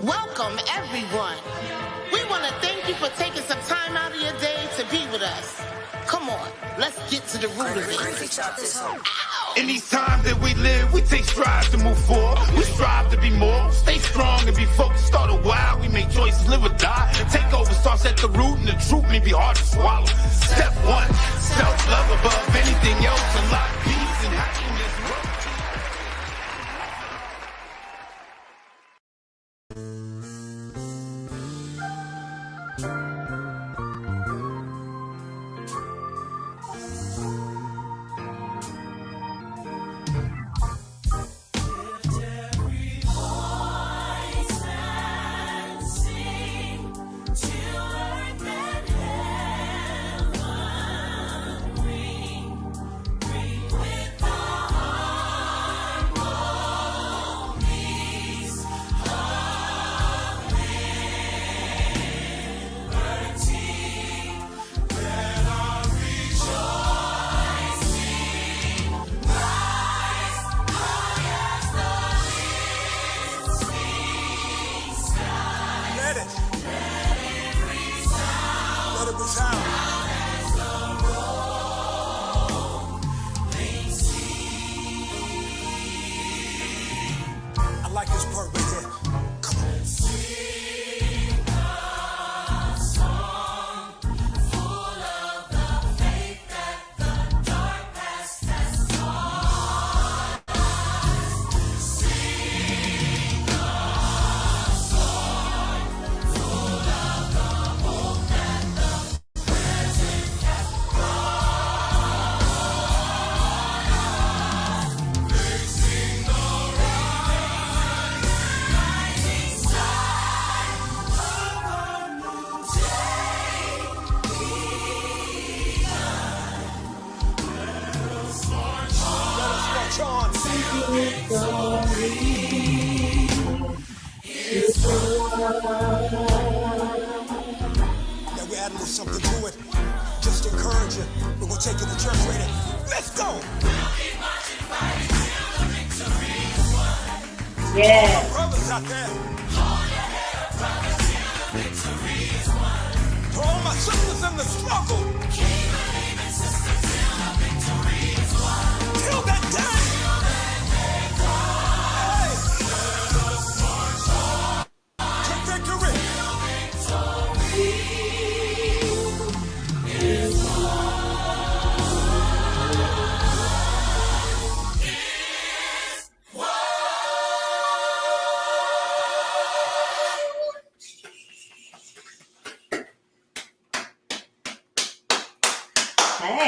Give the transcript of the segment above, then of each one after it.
Welcome, everyone. We want to thank you for taking some time out of your day to be with us. Come on, let's get to the root of it. In these times that we live, we take strides to move forward. We strive to be more, stay strong and be focused. Start a while, we make choices, live or die. Take over starts at the root, and the truth may be hard to swallow. Step one, self-love above anything else. Unlock peace and happiness. Something to it, just to encourage you. We're gonna take it to church later. Let's go. Yeah. Brothers out there. To all my sisters in the struggle. Till that day. Hey. To victory.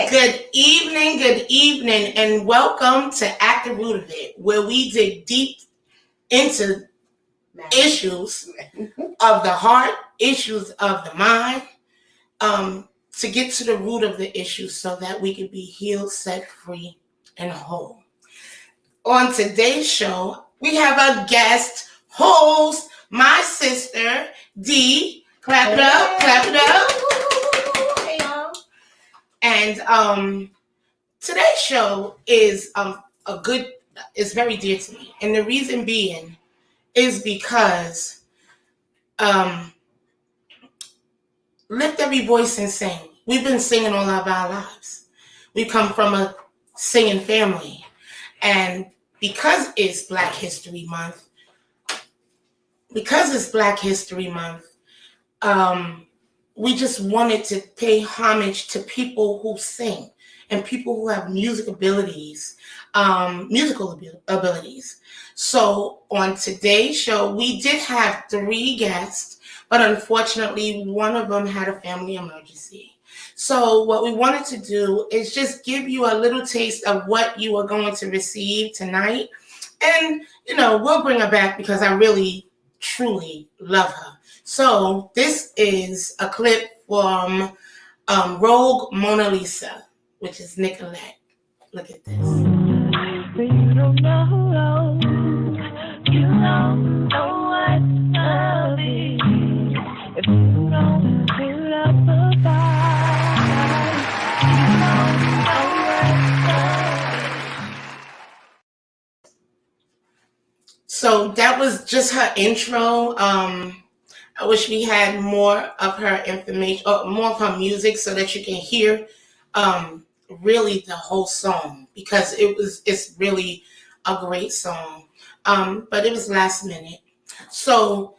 Good evening, and welcome to At the Root of It, where we dig deep into issues of the heart, issues of the mind, to get to the root of the issue so that we can be healed, set free, and whole. On today's show, we have a guest host, my sister, Dee. Clap it up, clap it up. Hey, y'all. And today's show is is very dear to me. And the reason being is because lift every voice and sing. We've been singing all of our lives. We come from a singing family. And because it's Black History Month, we just wanted to pay homage to people who sing and people who have musical abilities. So on today's show, we did have 3 guests, but unfortunately, one of them had a family emergency. So what we wanted to do is just give you a little taste of what you are going to receive tonight. And, we'll bring her back because I really, truly love her. So this is a clip from Rogue Mona Lisa, which is Nicolette. Look at this. You don't know, you don't know what love is. If you don't put up a fight, you don't know what love is. So that was just her intro. I wish we had more of her information, or more of her music, so that you can hear really the whole song, because it's really a great song. But it was last minute. So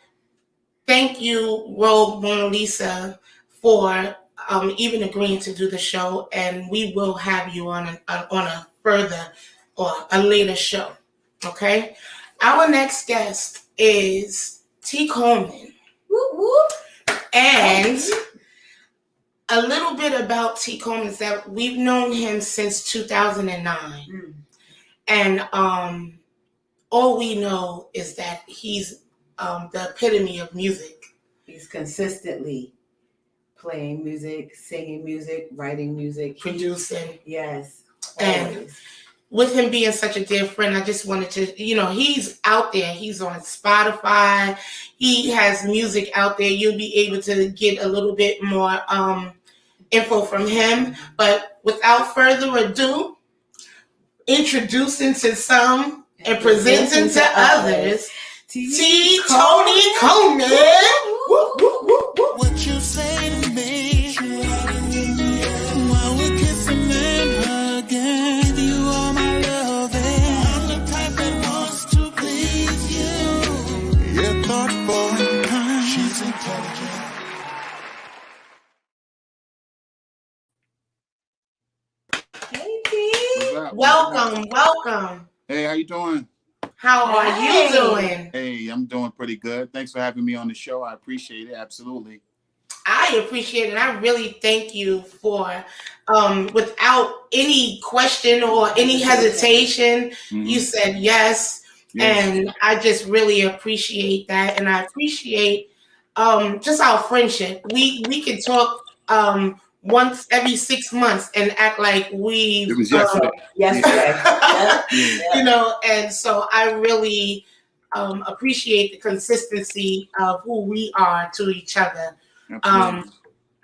thank you, Rogue Mona Lisa, for even agreeing to do the show, and we will have you on a further or a later show. Okay. Our next guest is T. Coleman. Whoop, whoop. And a little bit about T. Coleman is that we've known him since 2009. And all we know is that he's the epitome of music. He's consistently playing music, singing music, writing music, Producing. Yes. And always. With him being such a dear friend, I just wanted to, he's out there. He's on Spotify. He has music out there. You'll be able to get a little bit more info from him. But without further ado, introducing to some and presenting to others, T. Tony Coleman. What you say to me? While we're kissing and hugging, give you all my loving. I'm the type that wants to please you. You're thoughtful and kind. She's intelligent. Hey, T. Welcome. Hey, how you doing? How are you doing? Hey, I'm doing pretty good. Thanks for having me on the show. I appreciate it. Absolutely. I appreciate it. I really thank you for, without any question or any hesitation, you said yes. And I just really appreciate that. And I appreciate just our friendship. We can talk once every 6 months and act like we It was yesterday. And so I really appreciate the consistency of who we are to each other.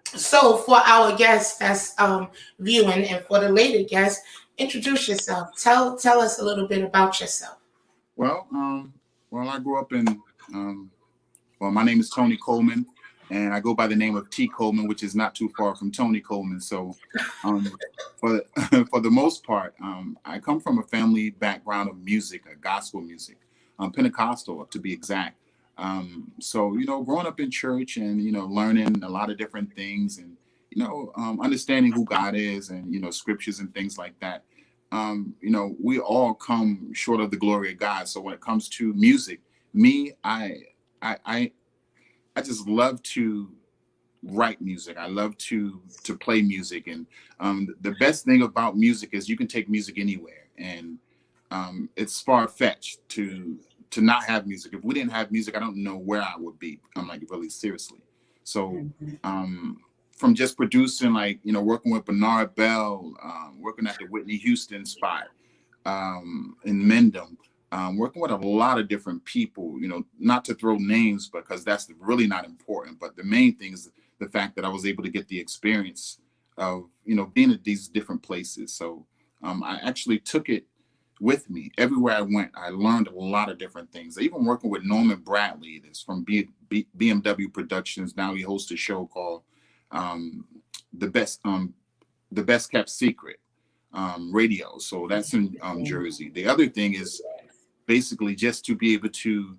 So for our guests that's viewing, and for the later guests, introduce yourself. Tell us a little bit about yourself. Well, I grew up in my name is Tony Coleman, and I go by the name of T. Coleman, which is not too far from Tony Coleman. So for the most part, I come from a family background of music, gospel music, Pentecostal to be exact. So, growing up in church and, learning a lot of different things and, understanding who God is and, scriptures and things like that. We all come short of the glory of God. So when it comes to music, I just love to write music. I love to play music. And the best thing about music is you can take music anywhere. And it's far-fetched to not have music. If we didn't have music, I don't know where I would be. I'm like, really seriously. So from just producing, working with Bernard Bell, working at the Whitney Houston spot in Mendham, working with a lot of different people, not to throw names because that's really not important. But the main thing is the fact that I was able to get the experience of, being at these different places. So I actually took it with me everywhere I went. I learned a lot of different things. Even working with Norman Bradley, that's from BMW Productions. Now he hosts a show called The Best Kept Secret Radio. So that's in Jersey. The other thing is basically just to be able to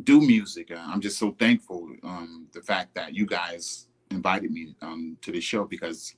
do music. I'm just so thankful the fact that you guys invited me to the show, because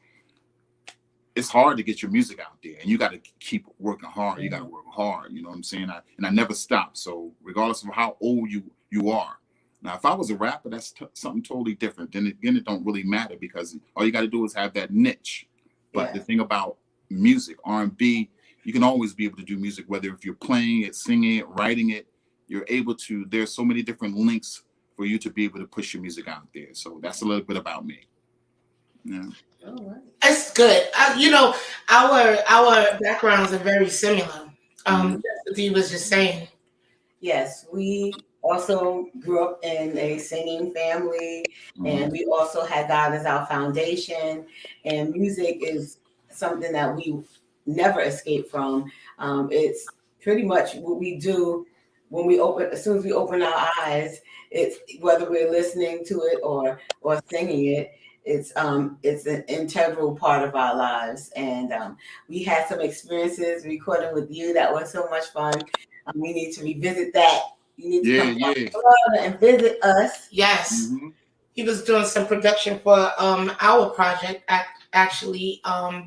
it's hard to get your music out there, and you got to keep working hard. You got to work hard. You know what I'm saying? I never stop. So regardless of how old you are. Now, if I was a rapper, that's something totally different. Then again, it don't really matter, because all you got to do is have that niche. But the thing about music, R&B, you can always be able to do music, whether if you're playing it, singing it, writing it, you're able to. There's so many different links for you to be able to push your music out there. So that's a little bit about me. Yeah. All right. That's good. Our backgrounds are very similar. What he was just saying. Yes, we also grew up in a singing family, and we also had God as our foundation. And music is something that we never escape from. It's pretty much what we do when we open. As soon as we open our eyes, it's whether we're listening to it or singing it. It's an integral part of our lives, and we had some experiences recording with you that was so much fun. We need to revisit that. You need to come down to Florida and visit us. Yes. Mm-hmm. He was doing some production for our project actually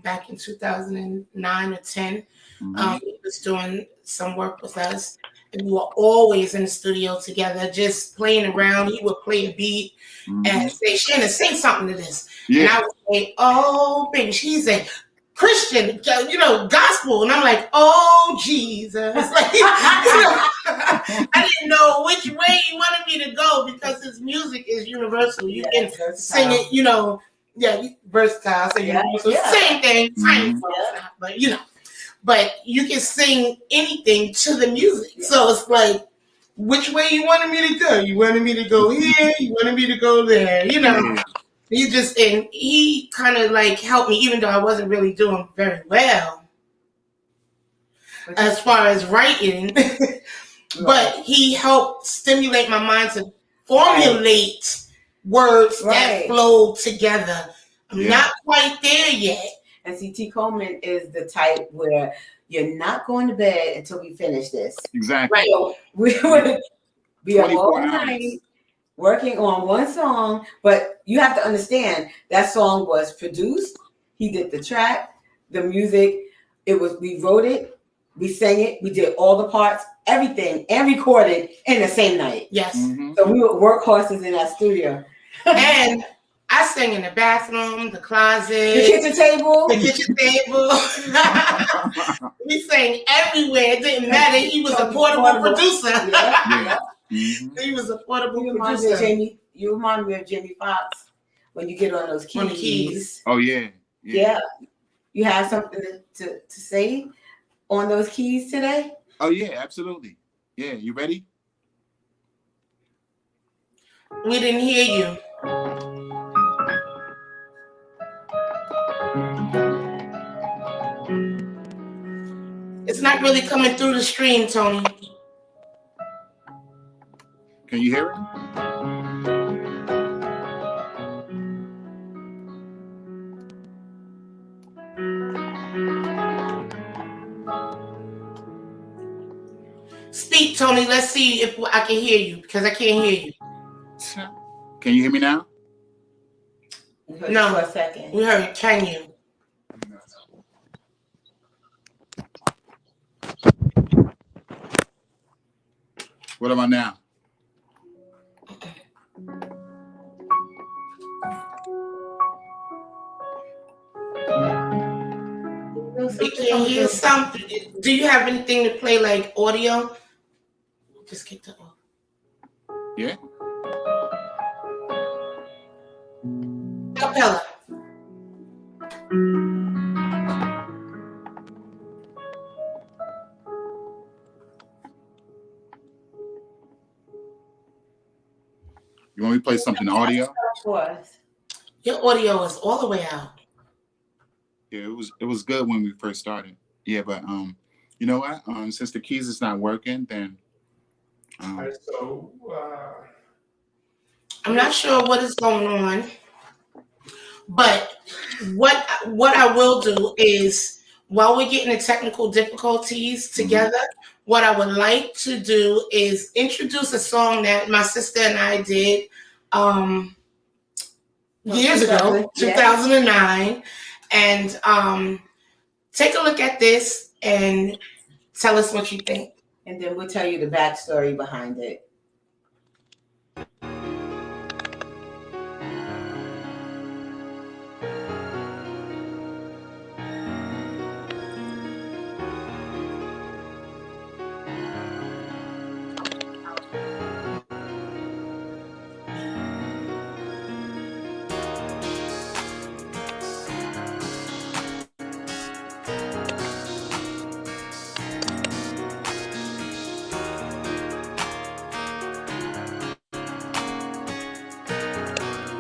back in 2009 or 10. Mm-hmm. He was doing some work with us, and we were always in the studio together, just playing around. He would play a beat and say, "Shannon, sing something to this," and I would say, "Oh, baby," she's a Christian, gospel, and I'm like, "Oh, Jesus!" Like, I didn't know which way he wanted me to go because his music is universal. You can sing it, versatile, so universal. Same thing, tiny but but you can sing anything to the music. Yeah. So it's like, which way you wanted me to go? You wanted me to go here? You wanted me to go there? And he kind of like helped me, even though I wasn't really doing very well as far as writing. But he helped stimulate my mind to formulate words that flow together. I'm not quite there yet. And see, T. Coleman is the type where you're not going to bed until we finish this. Exactly. Right. So we would be up all night working on one song, but you have to understand that song was produced. He did the track, the music. We wrote it, we sang it, we did all the parts, everything, and recorded in the same night. Yes. Mm-hmm. So we were workhorses in that studio. And I sang in the bathroom, the closet, the kitchen table. We sang everywhere. It didn't matter. He was a portable producer. Yeah. Mm-hmm. He was a portable producer. You remind me of Jamie Foxx when you get on those keys. On the keys. Oh yeah. Yeah. You have something to say on those keys today? Oh yeah, absolutely. Yeah, you ready? We didn't hear you. It's not really coming through the stream, Tony. Can you hear it? Speak, Tony. Let's see if I can hear you, because I can't hear you. Can you hear me now? No, for a second. We heard, can you? What about now? We can hear something. Do you have anything to play like audio? Just get the audio. Yeah. Capella. You want me to play something audio? Your audio is all the way out. Yeah, it was good when we first started. Yeah, but you know what? Since the keys is not working, then I'm not sure what is going on, but what I will do is, while we're getting the technical difficulties together, what I would like to do is introduce a song that my sister and I did years ago, 2009, and take a look at this and tell us what you think. And then we'll tell you the backstory behind it.